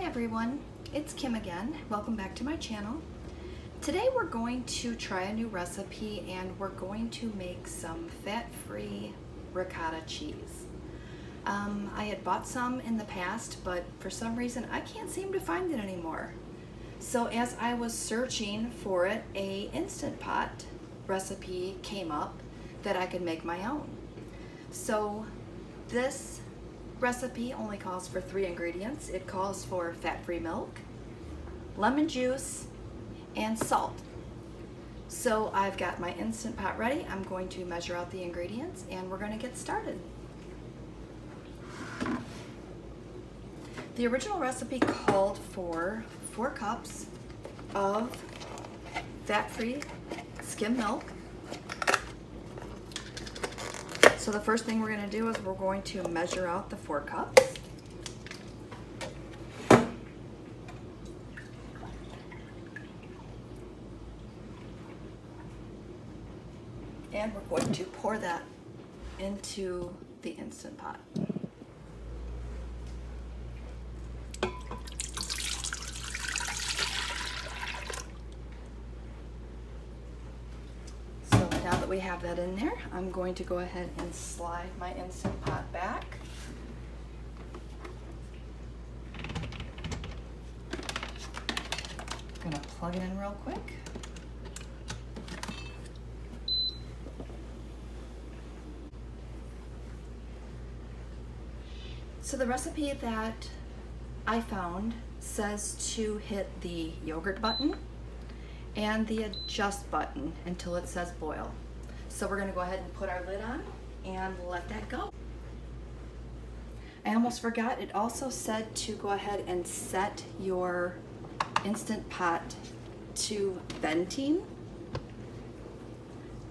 Hi everyone, it's Kim again. Welcome back to my channel. Today we're going to try a new recipe and we're going to make some fat-free ricotta cheese. I had bought some in the past, but for some reason I can't seem to find it anymore. So as I was searching for it, a Instant Pot recipe came up that I could make my own. So this recipe only calls for 3 ingredients. It calls for fat-free milk, lemon juice, and salt. So I've got my Instant Pot ready. I'm going to measure out the ingredients and we're going to get started. The original recipe called for 4 cups of fat-free skim milk. So the first thing we're going to do is we're going to measure out the 4 cups. And we're going to pour that into the Instant Pot. Now that we have that in there, I'm going to go ahead and slide my Instant Pot back. I'm going to plug it in real quick. So the recipe that I found says to hit the yogurt button and the adjust button until it says boil. So we're gonna go ahead and put our lid on and let that go. I almost forgot, it also said to go ahead and set your Instant Pot to venting.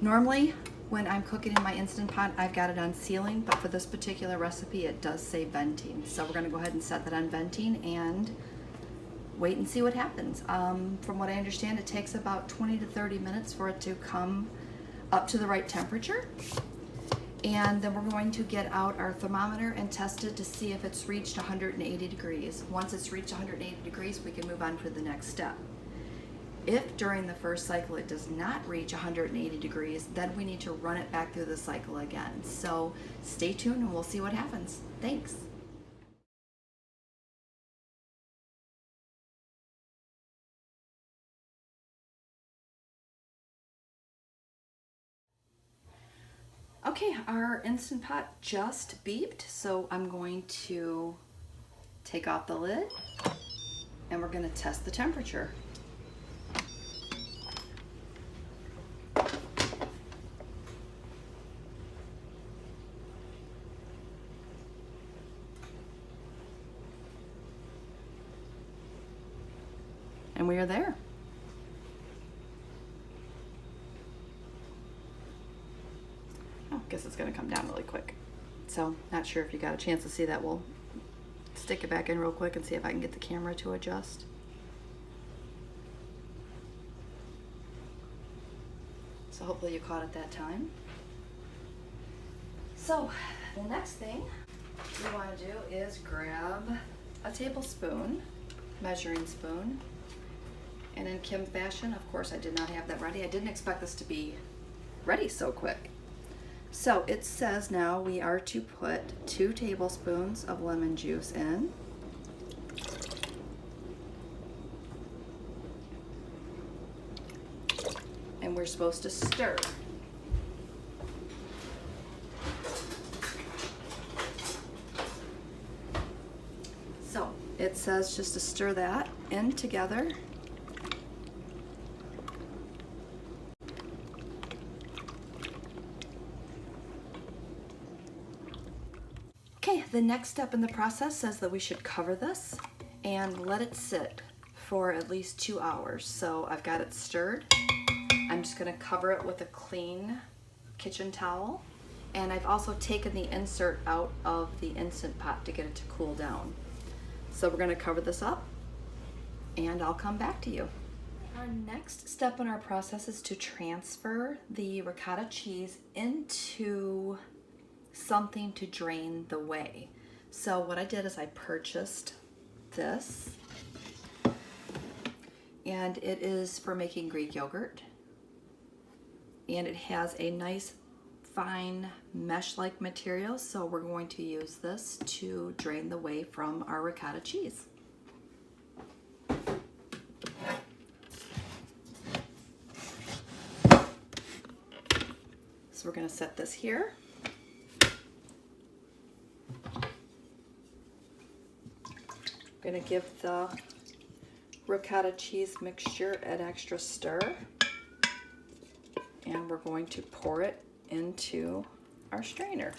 Normally, when I'm cooking in my Instant Pot, I've got it on sealing, but for this particular recipe, it does say venting. So we're gonna go ahead and set that on venting and wait and see what happens. From what I understand, it takes about 20 to 30 minutes for it to come up to the right temperature. And then we're going to get out our thermometer and test it to see if it's reached 180 degrees. Once it's reached 180 degrees, we can move on to the next step. If during the first cycle it does not reach 180 degrees, then we need to run it back through the cycle again. So stay tuned and we'll see what happens. Thanks. Okay, our Instant Pot just beeped, so I'm going to take off the lid and we're going to test the temperature. And we are there. Guess it's going to come down really quick. So not sure if you got a chance to see that. We'll stick it back in real quick and see if I can get the camera to adjust. So hopefully you caught it that time. So the next thing we want to do is grab a tablespoon, measuring spoon, and in Kim fashion, of course I did not have that ready. I didn't expect this to be ready so quick. So it says now we are to put 2 tablespoons of lemon juice in. And we're supposed to stir. So it says just to stir that in together. Okay, the next step in the process says that we should cover this and let it sit for at least 2 hours. So I've got it stirred. I'm just gonna cover it with a clean kitchen towel. And I've also taken the insert out of the Instant Pot to get it to cool down. So we're gonna cover this up and I'll come back to you. Our next step in our process is to transfer the ricotta cheese into something to drain the whey. So what I did is I purchased this and it is for making Greek yogurt. And it has a nice fine mesh-like material, so we're going to use this to drain the whey from our ricotta cheese. So we're going to set this here. I'm going to give the ricotta cheese mixture an extra stir, and we're going to pour it into our strainer.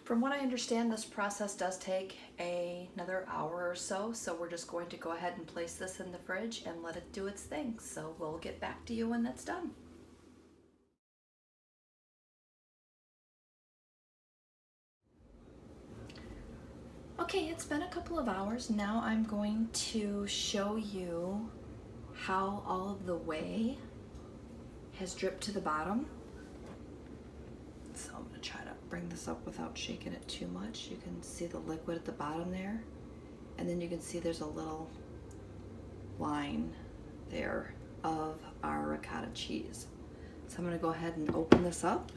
From what I understand, this process does take another hour or so, so we're just going to go ahead and place this in the fridge and let it do its thing. So we'll get back to you when that's done. Okay, it's been a couple of hours. Now I'm going to show you how all of the whey has dripped to the bottom. So I'm going to try to bring this up without shaking it too much. You can see the liquid at the bottom there, and then you can see there's a little line there of our ricotta cheese. So I'm going to go ahead and open this up.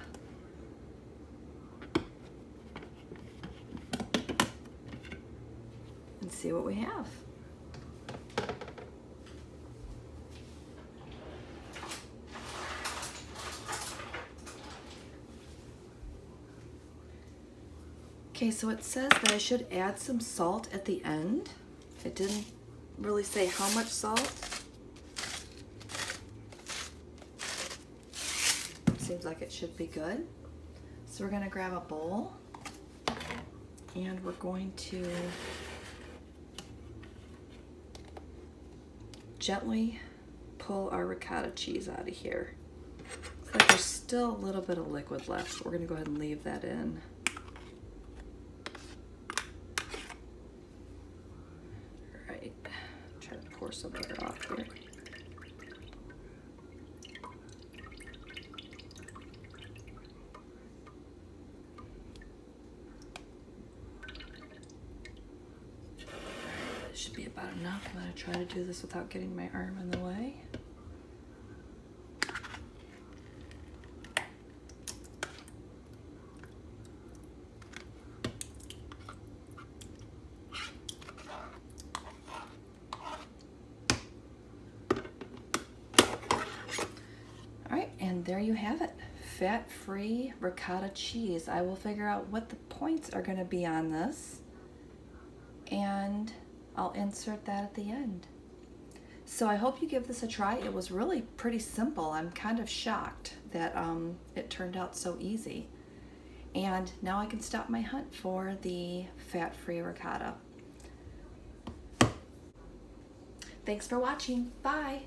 And see what we have. Okay, so it says that I should add some salt at the end. It didn't really say how much salt. Seems like it should be good. So we're gonna grab a bowl and we're going to gently pull our ricotta cheese out of here. Looks like there's still a little bit of liquid left, so we're gonna go ahead and leave that in. Try to pour some of it off here. This should be about enough. I'm going to try to do this without getting my arm in the way. And there you have it, fat-free ricotta cheese. I will figure out what the points are going to be on this, and I'll insert that at the end. So I hope you give this a try. It was really pretty simple. I'm kind of shocked that it turned out so easy. And now I can stop my hunt for the fat-free ricotta. Thanks for watching. Bye.